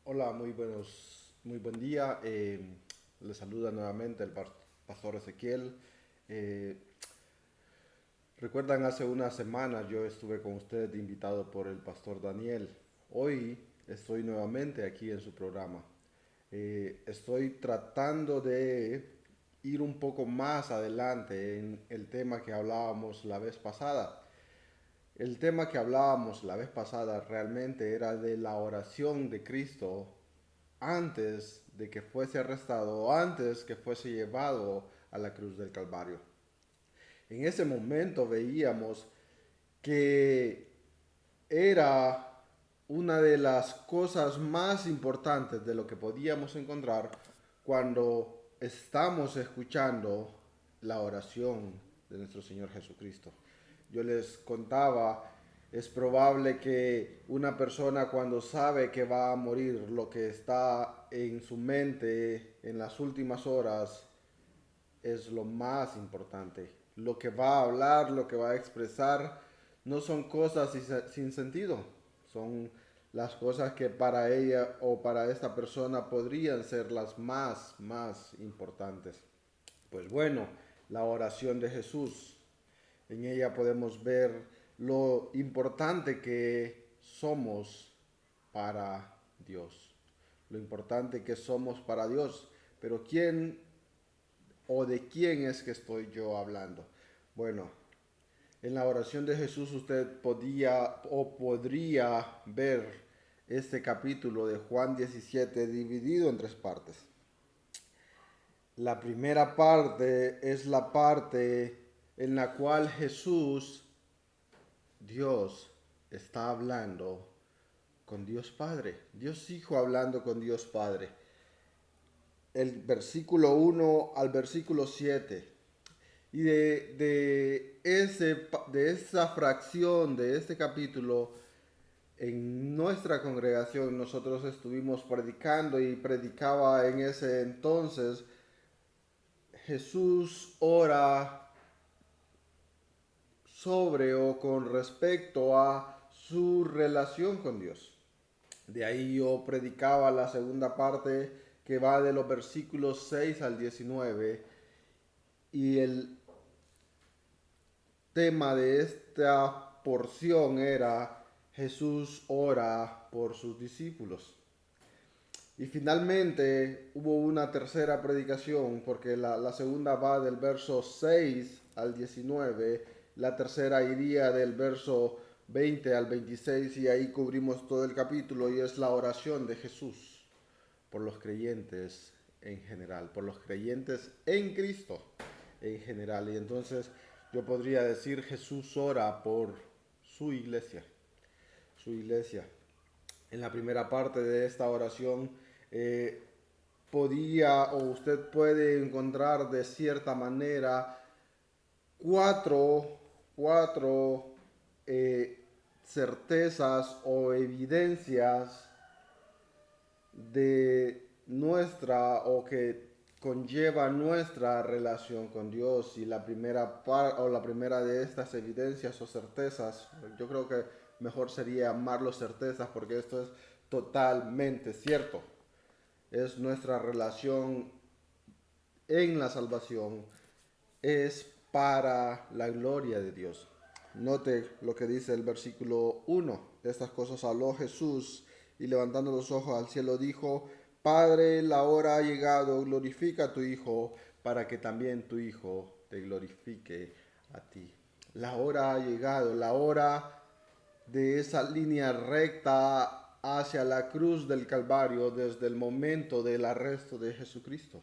Hola, muy buen día. Les saluda nuevamente el pastor Ezequiel. Eh, Recuerdan, hace unas semanas yo estuve con usted invitado por el pastor Daniel. Hoy estoy nuevamente aquí en su programa. Estoy tratando de ir un poco más adelante en el tema que hablábamos la vez pasada. El tema que hablábamos la vez pasada realmente era de la oración de Cristo antes de que fuese arrestado o antes que fuese llevado a la cruz del Calvario. En ese momento veíamos que era una de las cosas más importantes de lo que podíamos encontrar cuando estamos escuchando la oración de nuestro Señor Jesucristo. Yo les contaba, es probable que una persona cuando sabe que va a morir, lo que está en su mente en las últimas horas es lo más importante. Lo que va a hablar, lo que va a expresar, no son cosas sin sentido. Son las cosas que para ella o para esta persona podrían ser las más importantes. Pues bueno, la oración de Jesús. En ella podemos ver lo importante que somos para Dios. Lo importante que somos para Dios. Pero ¿quién o de quién es que estoy yo hablando? Bueno, en la oración de Jesús usted podía o podría ver este capítulo de Juan 17 dividido en tres partes. La primera parte es la parte en la cual Jesús, Dios, está hablando con Dios Padre. Dios Hijo hablando con Dios Padre. El versículo 1 al versículo 7. Y de esa fracción de este capítulo, en nuestra congregación nosotros estuvimos predicando y predicaba en ese entonces, Jesús ora sobre o con respecto a su relación con Dios. De ahí yo predicaba la segunda parte que va de los versículos 6 al 19 y el tema de esta porción era Jesús ora por sus discípulos. Y finalmente hubo una tercera predicación, porque la segunda va del verso 6 al 19, la tercera iría del verso 20 al 26 y ahí cubrimos todo el capítulo y es la oración de Jesús por los creyentes en general, por los creyentes en Cristo en general. Y entonces yo podría decir Jesús ora por su iglesia, su iglesia. En la primera parte de esta oración eh, podía o usted puede encontrar de cierta manera cuatro, cuatro eh, certezas o evidencias de nuestra o que conlleva nuestra relación con Dios. Y la la primera de estas evidencias o certezas, yo creo que mejor sería llamarlo certezas porque esto es totalmente cierto, es nuestra relación en la salvación, es para la gloria de Dios. Note lo que dice el versículo 1. Estas cosas habló Jesús y levantando los ojos al cielo dijo, Padre, la hora ha llegado, glorifica a tu Hijo, para que también tu Hijo te glorifique a ti. La hora ha llegado, la hora de esa línea recta hacia la cruz del Calvario desde el momento del arresto de Jesucristo.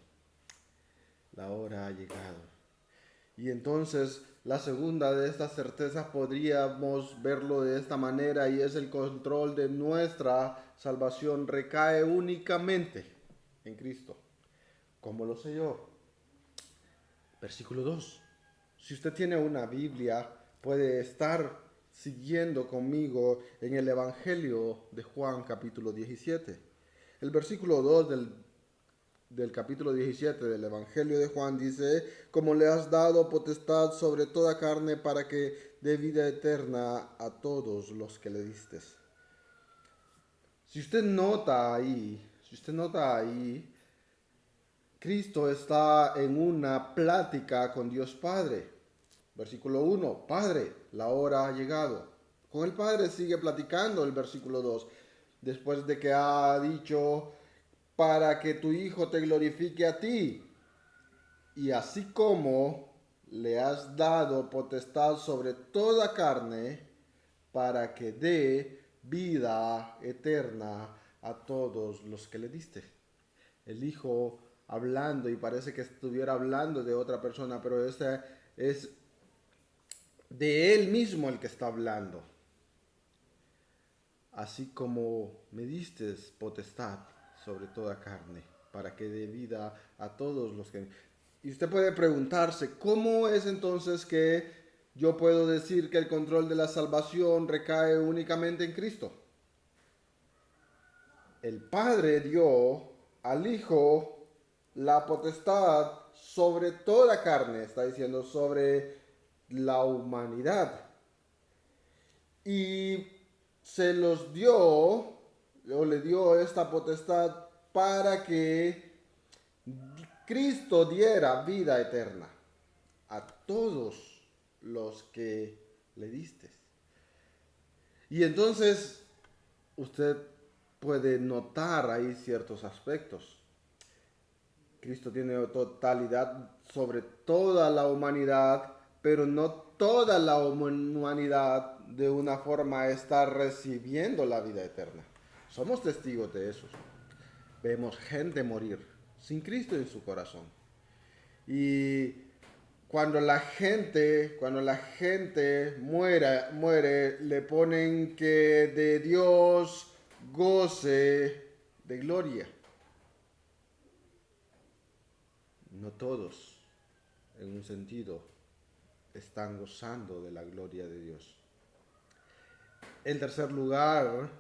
La hora ha llegado. Y entonces la segunda de estas certezas podríamos verlo de esta manera y es el control de nuestra salvación recae únicamente en Cristo. ¿Cómo lo sé yo? Versículo 2. Si usted tiene una Biblia, puede estar siguiendo conmigo en el Evangelio de Juan capítulo 17. El versículo 2 del capítulo 17 del Evangelio de Juan dice, como le has dado potestad sobre toda carne para que dé vida eterna a todos los que le distes. Si usted nota ahí, Cristo está en una plática con Dios Padre. Versículo 1, Padre, la hora ha llegado. Con el Padre sigue platicando el versículo 2, después de que ha dicho, para que tu Hijo te glorifique a ti. Y así como le has dado potestad sobre toda carne, para que dé vida eterna a todos los que le diste. El Hijo hablando, y parece que estuviera hablando de otra persona, pero este es de Él mismo el que está hablando. Así como me diste potestad sobre toda carne, para que dé vida a todos los que... Y usted puede preguntarse, ¿cómo es entonces que yo puedo decir que el control de la salvación recae únicamente en Cristo? El Padre dio al Hijo la potestad sobre toda carne, está diciendo sobre la humanidad. Y se los dio, o le dio esta potestad para que Cristo diera vida eterna a todos los que le diste. Y entonces usted puede notar ahí ciertos aspectos. Cristo tiene totalidad sobre toda la humanidad, pero no toda la humanidad de una forma está recibiendo la vida eterna. Somos testigos de eso. Vemos gente morir sin Cristo en su corazón. Y cuando la gente muere, le ponen que de Dios goce de gloria. No todos, en un sentido, están gozando de la gloria de Dios. En tercer lugar,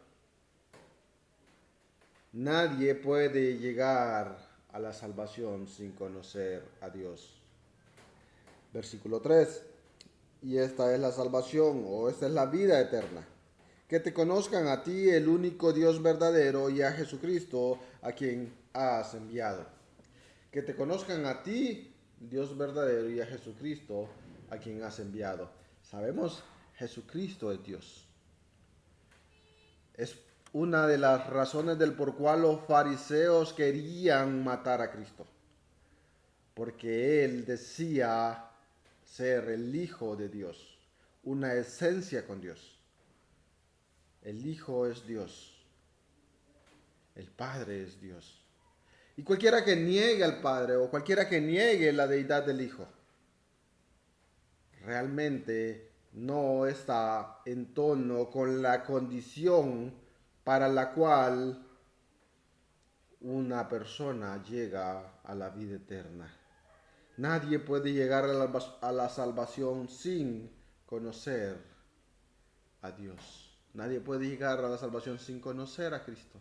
nadie puede llegar a la salvación sin conocer a Dios. Versículo 3. Y esta es la salvación, o esta es la vida eterna. Que te conozcan a ti, el único Dios verdadero, y a Jesucristo, a quien has enviado. Que te conozcan a ti, Dios verdadero, y a Jesucristo, a quien has enviado. Sabemos, Jesucristo es Dios. Es una de las razones del por cual los fariseos querían matar a Cristo. Porque Él decía ser el Hijo de Dios, una esencia con Dios. El Hijo es Dios. El Padre es Dios. Y cualquiera que niegue al Padre o cualquiera que niegue la deidad del Hijo, realmente no está en tono con la condición para la cual una persona llega a la vida eterna. Nadie puede llegar a la salvación sin conocer a Dios. Nadie puede llegar a la salvación sin conocer a Cristo.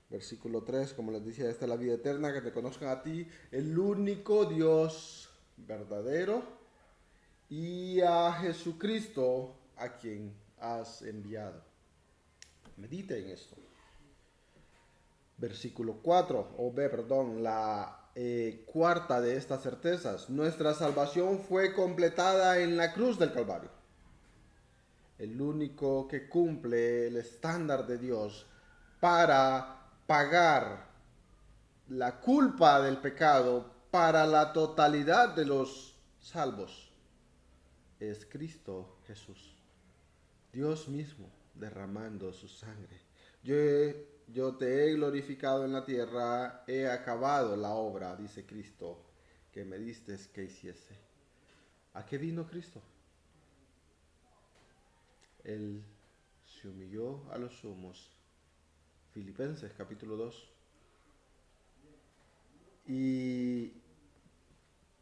Versículo 3, como les decía, esta es la vida eterna, que te conozcan a ti, el único Dios verdadero, y a Jesucristo, a quien has enviado. Medite en esto. Versículo 4, la cuarta de estas certezas. Nuestra salvación fue completada en la cruz del Calvario. El único que cumple el estándar de Dios para pagar la culpa del pecado para la totalidad de los salvos es Cristo Jesús. Dios mismo derramando su sangre. Yo te he glorificado en la tierra, he acabado la obra, dice Cristo, que me diste que hiciese. ¿A qué vino Cristo? Él se humilló a los sumos. Filipenses capítulo 2. Y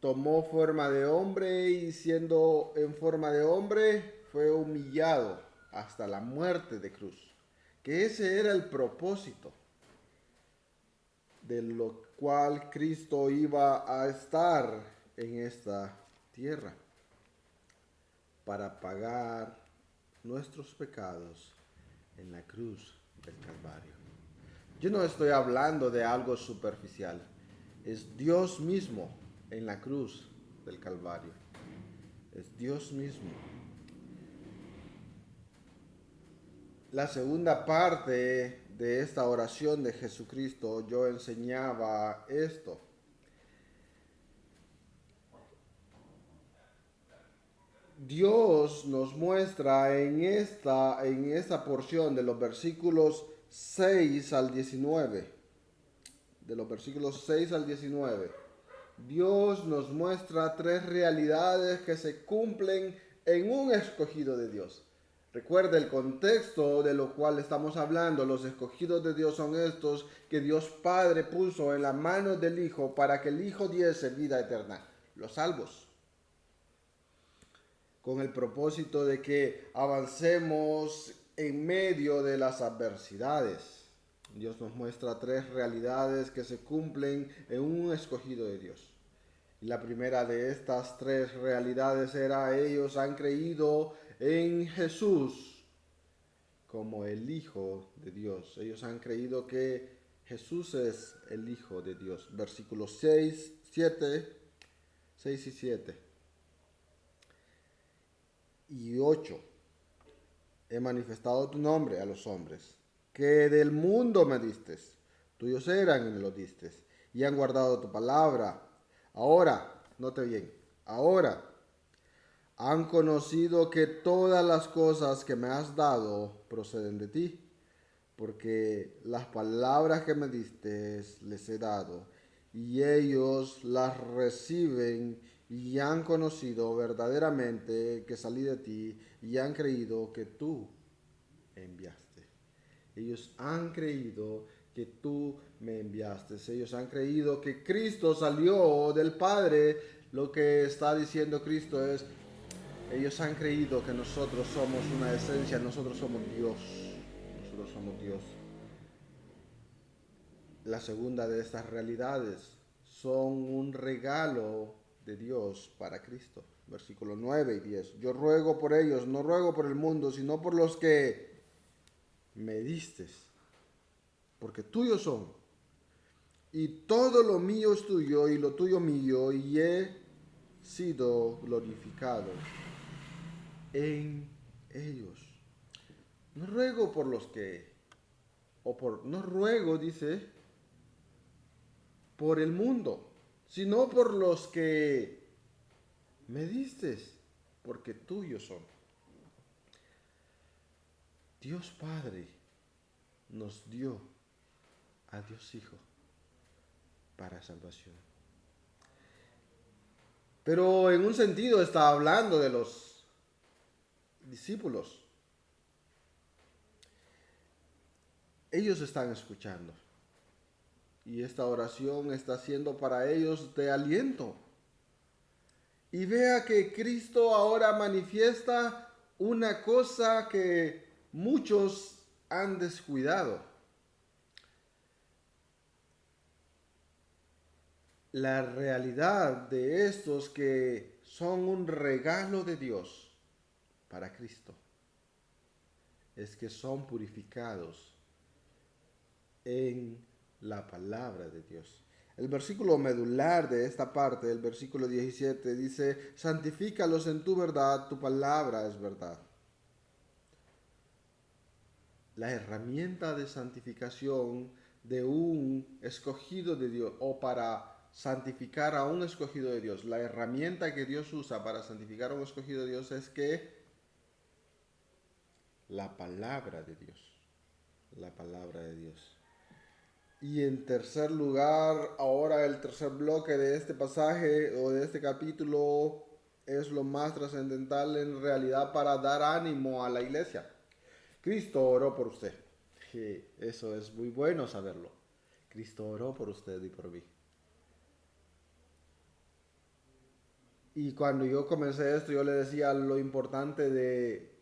tomó forma de hombre y siendo en forma de hombre fue humillado hasta la muerte de cruz. Que ese era el propósito de lo cual Cristo iba a estar en esta tierra, para pagar nuestros pecados en la cruz del Calvario. Yo no estoy hablando de algo superficial. Es Dios mismo en la cruz del Calvario. Es Dios mismo. La segunda parte de esta oración de Jesucristo, yo enseñaba esto. Dios nos muestra en esta porción de los versículos 6 al 19, de los versículos 6 al 19, Dios nos muestra tres realidades que se cumplen en un escogido de Dios. Recuerda el contexto de lo cual estamos hablando. Los escogidos de Dios son estos que Dios Padre puso en la mano del Hijo para que el Hijo diese vida eterna. Los salvos. Con el propósito de que avancemos en medio de las adversidades. Dios nos muestra tres realidades que se cumplen en un escogido de Dios. Y la primera de estas tres realidades era: ellos han creído en Jesús como el Hijo de Dios. Ellos han creído que Jesús es el Hijo de Dios. Versículos 6 y 7. Y 8. He manifestado tu nombre a los hombres, que del mundo me distes. Tuyos eran y me los distes, y han guardado tu palabra. Ahora, note bien, ahora han conocido que todas las cosas que me has dado proceden de ti, porque las palabras que me diste les he dado, y ellos las reciben y han conocido verdaderamente que salí de ti y han creído que tú me enviaste. Ellos han creído que tú me enviaste. Ellos han creído que Cristo salió del Padre. Lo que está diciendo Cristo es: ellos han creído que nosotros somos una esencia, nosotros somos Dios. Nosotros somos Dios. La segunda de estas realidades son un regalo de Dios para Cristo. Versículos 9 y 10. Yo ruego por ellos, no ruego por el mundo, sino por los que me distes, porque tuyos son. Y todo lo mío es tuyo y lo tuyo mío, y he sido glorificado en ellos. No ruego por los que, no ruego, dice, por el mundo, sino por los que me distes, porque tuyos son. Dios Padre nos dio a Dios Hijo para salvación. Pero en un sentido está hablando de los discípulos. Ellos están escuchando. Y esta oración está siendo para ellos de aliento. Y vea que Cristo ahora manifiesta una cosa que muchos han descuidado. La realidad de estos que son un regalo de Dios para Cristo es que son purificados en la palabra de Dios. El versículo medular de esta parte, el versículo 17, dice: santifícalos en tu verdad, tu palabra es verdad. La herramienta de santificación de un escogido de Dios, o para santificar a un escogido de Dios, la herramienta que Dios usa para santificar a un escogido de Dios es que la palabra de Dios, la palabra de Dios. Y en tercer lugar, ahora el tercer bloque de este pasaje o de este capítulo es lo más trascendental en realidad para dar ánimo a la iglesia. Cristo oró por usted. Y eso es muy bueno saberlo. Cristo oró por usted y por mí. Y cuando yo comencé esto, yo le decía lo importante de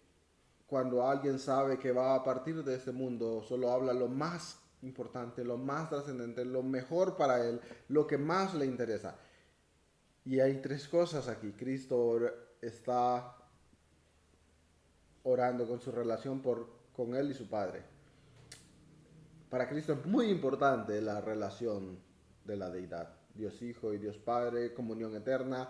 cuando alguien sabe que va a partir de este mundo, solo habla lo más importante, lo más trascendente, lo mejor para él, lo que más le interesa. Y hay tres cosas aquí. Cristo está orando con su relación con él y su Padre. Para Cristo es muy importante la relación de la deidad. Dios Hijo y Dios Padre, comunión eterna,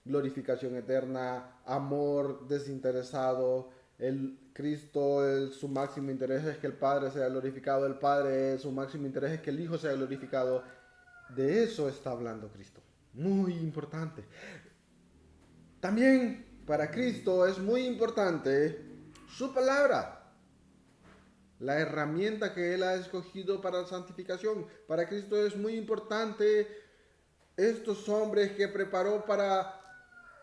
glorificación eterna, amor desinteresado. El Cristo, su máximo interés es que el Padre sea glorificado, el Padre, su máximo interés es que el Hijo sea glorificado. De eso está hablando Cristo. Muy importante. También para Cristo es muy importante su palabra, la herramienta que Él ha escogido para la santificación. Para Cristo es muy importante estos hombres que preparó para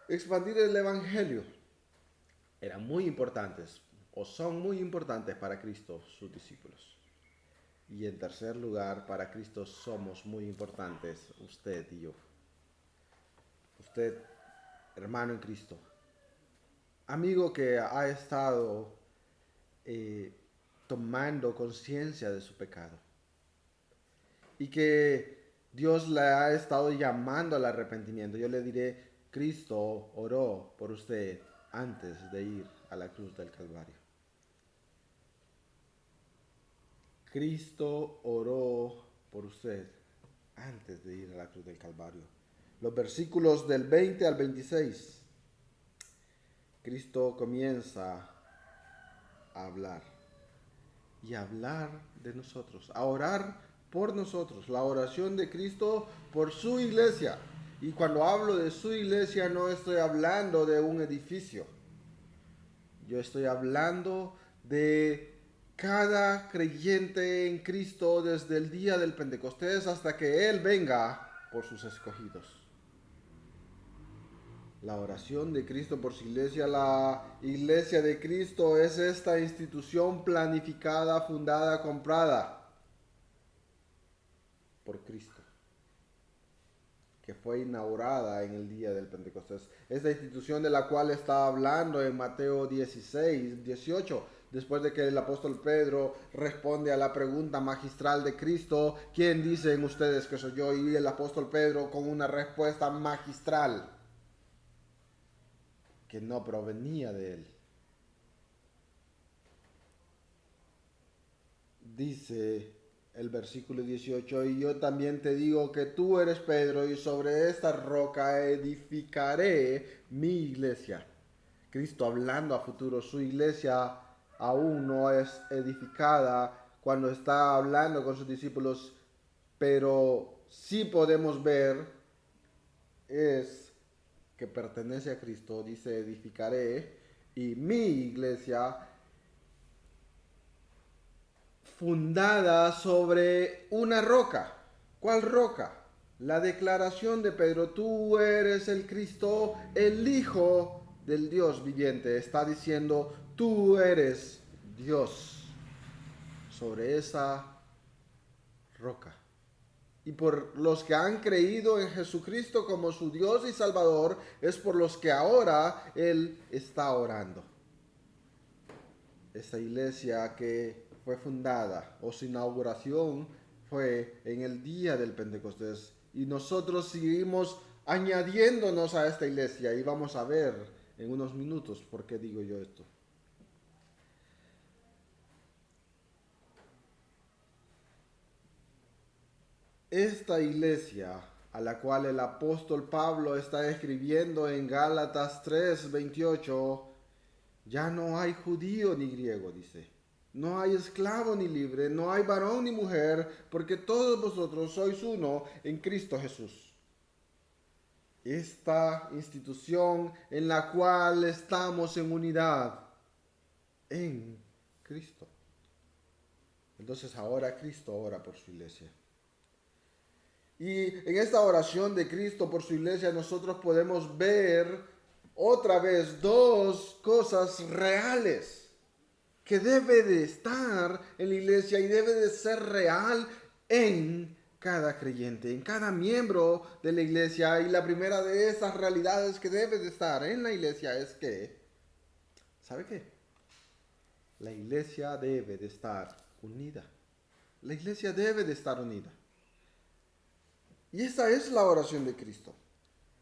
expandir el Evangelio. Eran muy importantes, o son muy importantes para Cristo, sus discípulos. Y en tercer lugar, para Cristo somos muy importantes, usted y yo. Usted, hermano en Cristo, amigo que ha estado tomando conciencia de su pecado y que Dios le ha estado llamando al arrepentimiento. Yo le diré, Cristo oró por usted antes de ir a la cruz del Calvario. Cristo oró por usted antes de ir a la cruz del Calvario. Los versículos del 20 al 26, Cristo comienza a hablar y a hablar de nosotros, a orar por nosotros, la oración de Cristo por su iglesia. Y cuando hablo de su iglesia no estoy hablando de un edificio, yo estoy hablando de cada creyente en Cristo desde el día del Pentecostés hasta que Él venga por sus escogidos. La oración de Cristo por su iglesia, la iglesia de Cristo es esta institución planificada, fundada, comprada por Cristo, que fue inaugurada en el día del Pentecostés. Esta institución de la cual está hablando en Mateo 16, 18, después de que el apóstol Pedro responde a la pregunta magistral de Cristo, ¿quién dicen ustedes que soy yo? Y el apóstol Pedro con una respuesta magistral que no provenía de él. Dice el versículo 18, y yo también te digo que tú eres Pedro y sobre esta roca edificaré mi iglesia. Cristo hablando a futuro, su iglesia aún no es edificada cuando está hablando con sus discípulos, pero sí podemos ver es que pertenece a Cristo, dice edificaré, y mi iglesia fundada sobre una roca. ¿Cuál roca? La declaración de Pedro, tú eres el Cristo, el Hijo del Dios viviente. Está diciendo, tú eres Dios sobre esa roca. Y por los que han creído en Jesucristo como su Dios y Salvador, es por los que ahora Él está orando. Esta iglesia que fue fundada o su inauguración fue en el día del Pentecostés. Y nosotros seguimos añadiéndonos a esta iglesia y vamos a ver en unos minutos por qué digo yo esto. Esta iglesia a la cual el apóstol Pablo está escribiendo en Gálatas 3:28, ya no hay judío ni griego, dice. No hay esclavo ni libre, no hay varón ni mujer, porque todos vosotros sois uno en Cristo Jesús. Esta institución en la cual estamos en unidad en Cristo. Entonces ahora Cristo ora por su iglesia. Y en esta oración de Cristo por su iglesia nosotros podemos ver otra vez dos cosas reales que debe de estar en la iglesia y debe de ser real en cada creyente, en cada miembro de la iglesia. Y la primera de esas realidades que debe de estar en la iglesia es que, ¿sabe qué? La iglesia debe de estar unida. La iglesia debe de estar unida. Y esa es la oración de Cristo.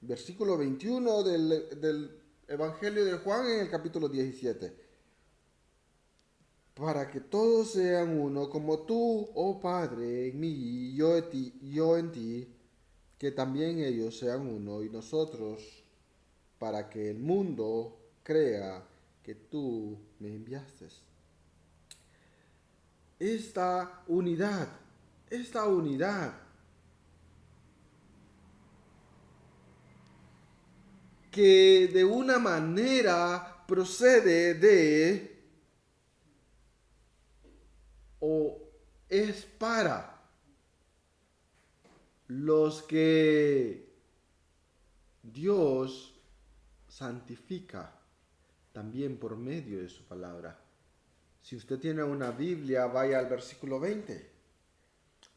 Versículo 21 del Evangelio de Juan en el capítulo 17. para que todos sean uno, como tú, oh Padre, en mí y yo en ti, que también ellos sean uno y nosotros, para que el mundo crea que tú me enviaste. Esta unidad que de una manera procede de o es para los que Dios santifica también por medio de su palabra. Si usted tiene una Biblia, vaya al versículo 20.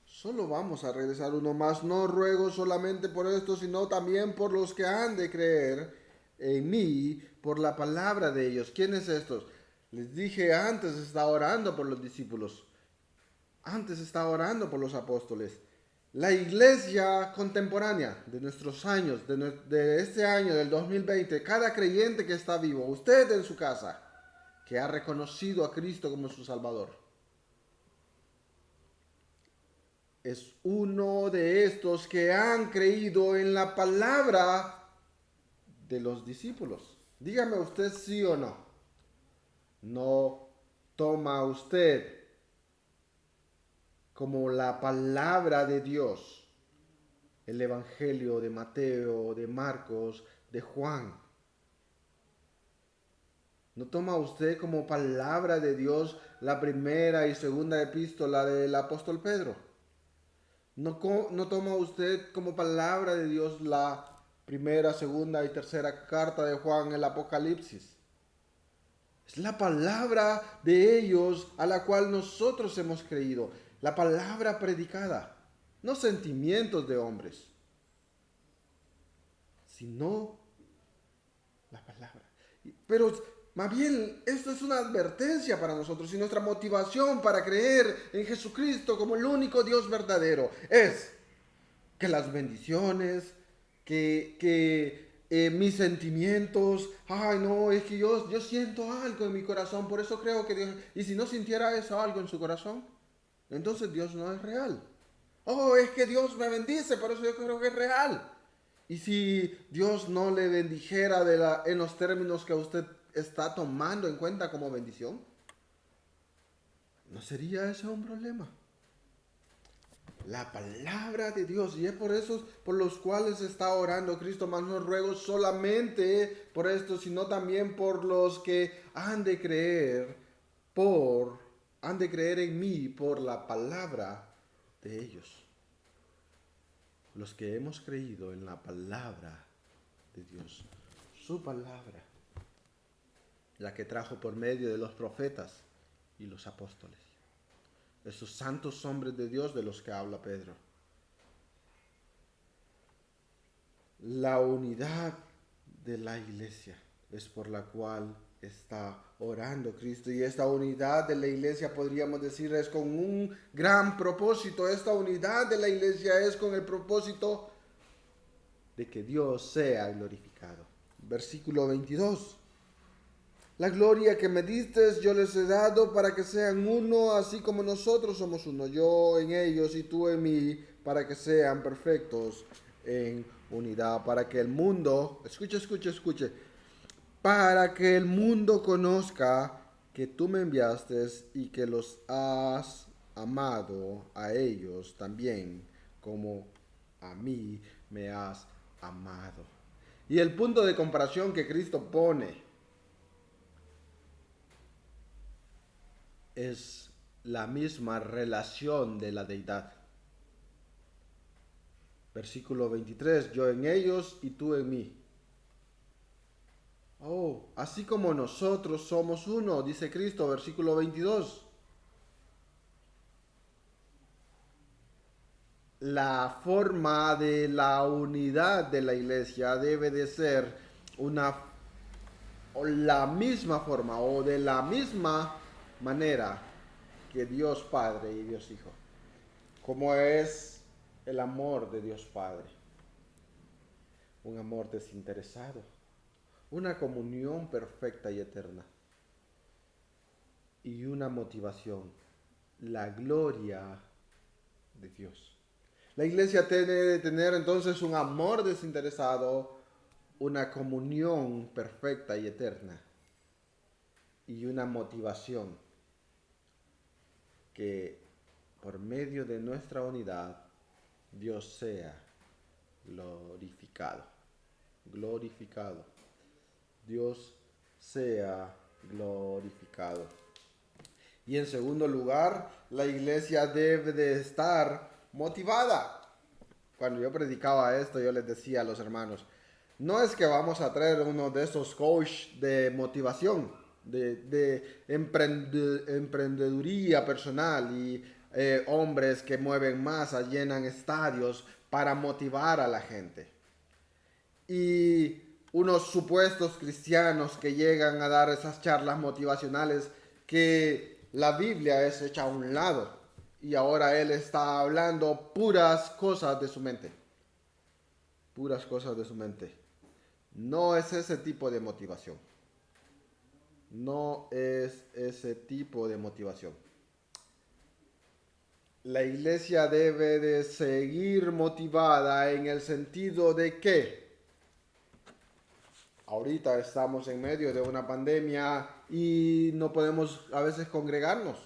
Solo vamos a regresar uno más. No ruego solamente por esto, sino también por los que han de creer en mí por la palabra de ellos. ¿Quiénes estos? Les dije antes, estaba orando por los discípulos. Antes estaba orando por los apóstoles. La iglesia contemporánea de nuestros años, de este año, del 2020, cada creyente que está vivo, usted en su casa, que ha reconocido a Cristo como su Salvador, es uno de estos que han creído en la palabra de los discípulos. Dígame usted sí o no. No toma usted como la palabra de Dios el Evangelio de Mateo, de Marcos, de Juan. ¿No toma usted como palabra de Dios la primera y segunda epístola del apóstol Pedro? ¿No toma usted como palabra de Dios la primera, segunda y tercera carta de Juan, el Apocalipsis? Es la palabra de ellos a la cual nosotros hemos creído, la palabra predicada, no sentimientos de hombres, sino la palabra. Pero más bien esto es una advertencia para nosotros y nuestra motivación para creer en Jesucristo como el único Dios verdadero es que las bendiciones, que mis sentimientos, ay no, es que yo siento algo en mi corazón, por eso creo que Dios, y si no sintiera eso algo en su corazón, entonces Dios no es real. Oh, es que Dios me bendice, por eso yo creo que es real. Y si Dios no le bendijera en los términos que usted está tomando en cuenta como bendición, ¿no sería ese un problema? La palabra de Dios, y es por eso por los cuales está orando Cristo, mas no ruego solamente por esto, sino también por los que han de creer en mí por la palabra de ellos. Los que hemos creído en la palabra de Dios, su palabra, la que trajo por medio de los profetas y los apóstoles, esos santos hombres de Dios de los que habla Pedro. La unidad de la iglesia es por la cual está orando Cristo, y esta unidad de la iglesia podríamos decir es con un gran propósito. Esta unidad de la iglesia es con el propósito de que Dios sea glorificado. Versículo 22. La gloria que me diste yo les he dado para que sean uno, así como nosotros somos uno, yo en ellos y tú en mí, para que sean perfectos en unidad, para que el mundo, escuche, para que el mundo conozca que tú me enviaste y que los has amado a ellos también, como a mí me has amado. Y el punto de comparación que Cristo pone es la misma relación de la deidad. Versículo 23, yo en ellos y tú en mí. Oh, así como nosotros somos uno, dice Cristo, versículo 22. La forma de la unidad de la iglesia debe de ser la misma forma o de la misma manera que Dios Padre y Dios Hijo. Como es el amor de Dios Padre. Un amor desinteresado. Una comunión perfecta y eterna. y una motivación, la gloria de Dios. La iglesia tiene de tener entonces un amor desinteresado, una comunión perfecta y eterna y una motivación que por medio de nuestra unidad Dios sea glorificado. Glorificado. Dios sea glorificado. Y en segundo lugar, la iglesia debe de estar motivada. Cuando yo predicaba esto, yo les decía a los hermanos, no es que vamos a traer uno de esos coach de motivación, de emprendeduría personal y hombres que mueven masas, llenan estadios para motivar a la gente. Y unos supuestos cristianos que llegan a dar esas charlas motivacionales que la Biblia es hecha a un lado y ahora él está hablando puras cosas de su mente. Puras cosas de su mente. No es ese tipo de motivación. No es ese tipo de motivación. La iglesia debe de seguir motivada en el sentido de que ahorita estamos en medio de una pandemia y no podemos a veces congregarnos.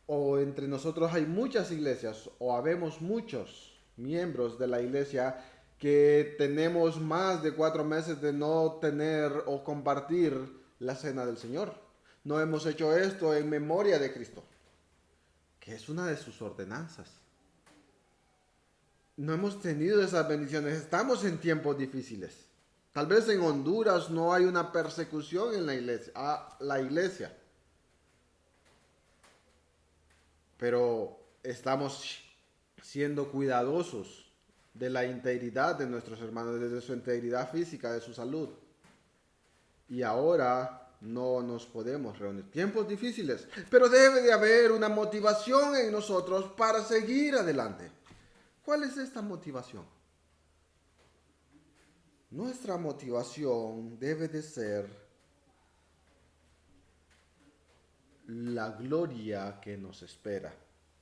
O entre nosotros hay muchas iglesias o habemos muchos miembros de la iglesia que tenemos más de 4 meses de no tener o compartir la cena del Señor. No hemos hecho esto en memoria de Cristo, que es una de sus ordenanzas. No hemos tenido esas bendiciones. Estamos en tiempos difíciles. Tal vez en Honduras no hay una persecución en la iglesia, a la iglesia. Pero estamos siendo cuidadosos de la integridad de nuestros hermanos, de su integridad física, de su salud. Y ahora no nos podemos reunir. Tiempos difíciles, pero debe de haber una motivación en nosotros para seguir adelante. ¿Cuál es esta motivación? Nuestra motivación debe de ser la gloria que nos espera.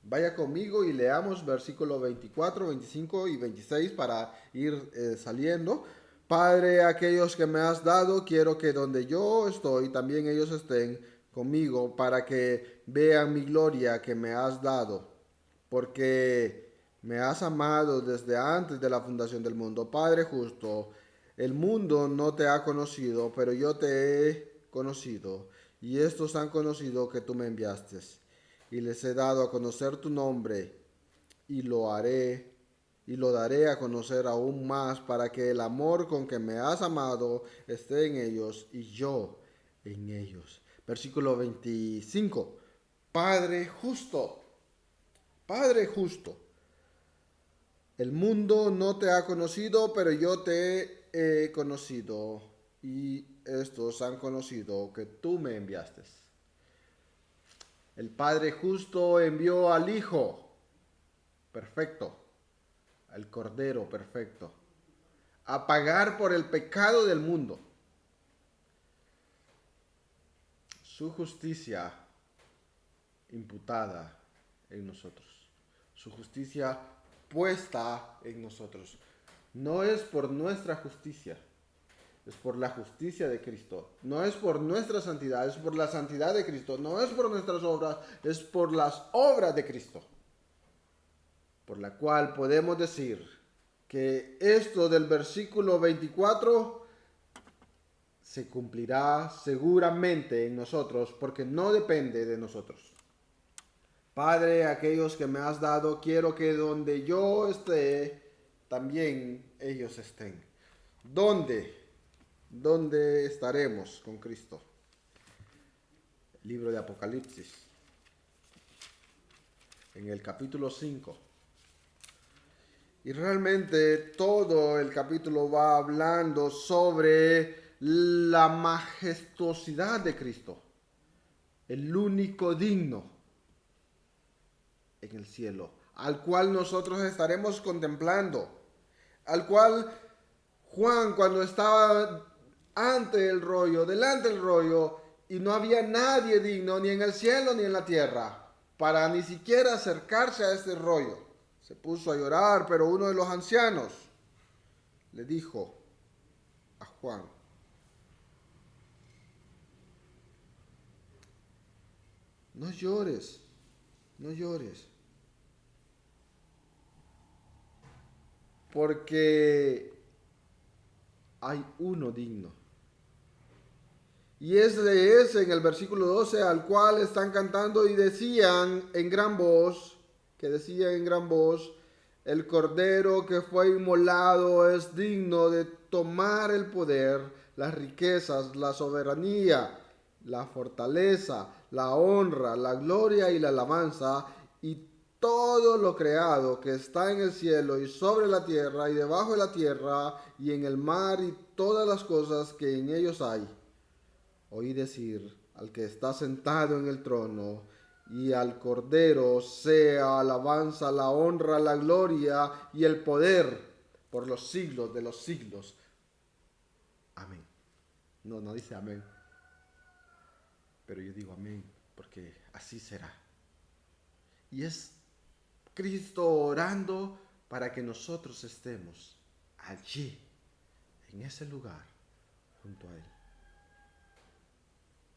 Vaya conmigo y leamos versículos 24, 25 y 26 para ir saliendo. Padre, aquellos que me has dado, quiero que donde yo estoy, también ellos estén conmigo para que vean mi gloria que me has dado. Porque me has amado desde antes de la fundación del mundo. Padre justo, el mundo no te ha conocido, pero yo te he conocido. Y estos han conocido que tú me enviaste. Y les he dado a conocer tu nombre. Y lo daré a conocer aún más para que el amor con que me has amado esté en ellos y yo en ellos. Versículo 25. Padre justo. Padre justo. El mundo no te ha conocido, pero yo te he conocido, y estos han conocido que tú me enviaste. El Padre justo envió al Hijo perfecto, al Cordero perfecto, a pagar por el pecado del mundo. Su justicia imputada en nosotros. Su justicia puesta en nosotros. No es por nuestra justicia, es por la justicia de Cristo. No es por nuestra santidad, es por la santidad de Cristo. No es por nuestras obras, es por las obras de Cristo. Por la cual podemos decir que esto del versículo 24 se cumplirá seguramente en nosotros, porque no depende de nosotros. Padre, aquellos que me has dado, quiero que donde yo esté, también ellos estén. ¿Dónde? ¿Dónde estaremos con Cristo? Libro de Apocalipsis, en el capítulo 5. Y realmente todo el capítulo va hablando sobre la majestuosidad de Cristo, el único digno en el cielo, al cual nosotros estaremos contemplando, al cual Juan, cuando estaba delante del rollo, y no había nadie digno ni en el cielo ni en la tierra para ni siquiera acercarse a este rollo. Se puso a llorar, pero uno de los ancianos le dijo a Juan: no llores, no llores, porque hay uno digno. Y es de ese en el versículo 12 al cual están cantando y decían en gran voz, el cordero que fue inmolado es digno de tomar el poder, las riquezas, la soberanía, la fortaleza, la honra, la gloria y la alabanza, y todo lo creado que está en el cielo y sobre la tierra y debajo de la tierra y en el mar y todas las cosas que en ellos hay. Oí decir al que está sentado en el trono y al Cordero sea alabanza, la honra, la gloria y el poder por los siglos de los siglos. Amén. No dice amén, pero yo digo amén porque así será. Y es Cristo orando para que nosotros estemos allí, en ese lugar, junto a Él.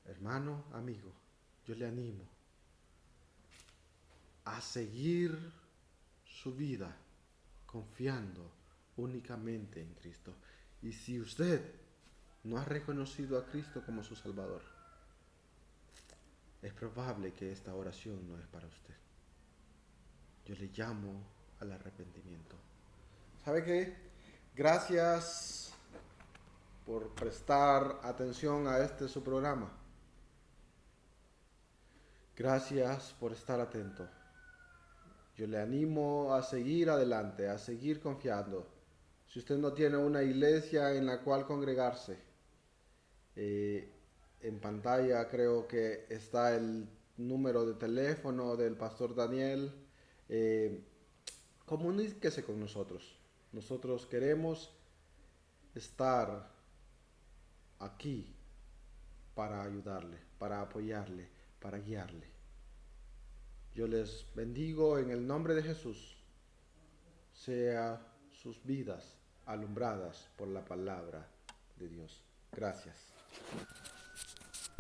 Hermano, amigo, yo le animo a seguir su vida confiando únicamente en Cristo. Y si usted no ha reconocido a Cristo como su Salvador, es probable que esta oración no es para usted. Yo le llamo al arrepentimiento. ¿Sabe qué? Gracias por prestar atención a su programa. Gracias por estar atento. Yo le animo a seguir adelante, a seguir confiando. Si usted no tiene una iglesia en la cual congregarse, en pantalla creo que está el número de teléfono del pastor Daniel. Comuníquese con nosotros. Nosotros queremos estar aquí para ayudarle, para apoyarle, para guiarle. Yo les bendigo en el nombre de Jesús. Sea sus vidas alumbradas por la palabra de Dios. Gracias.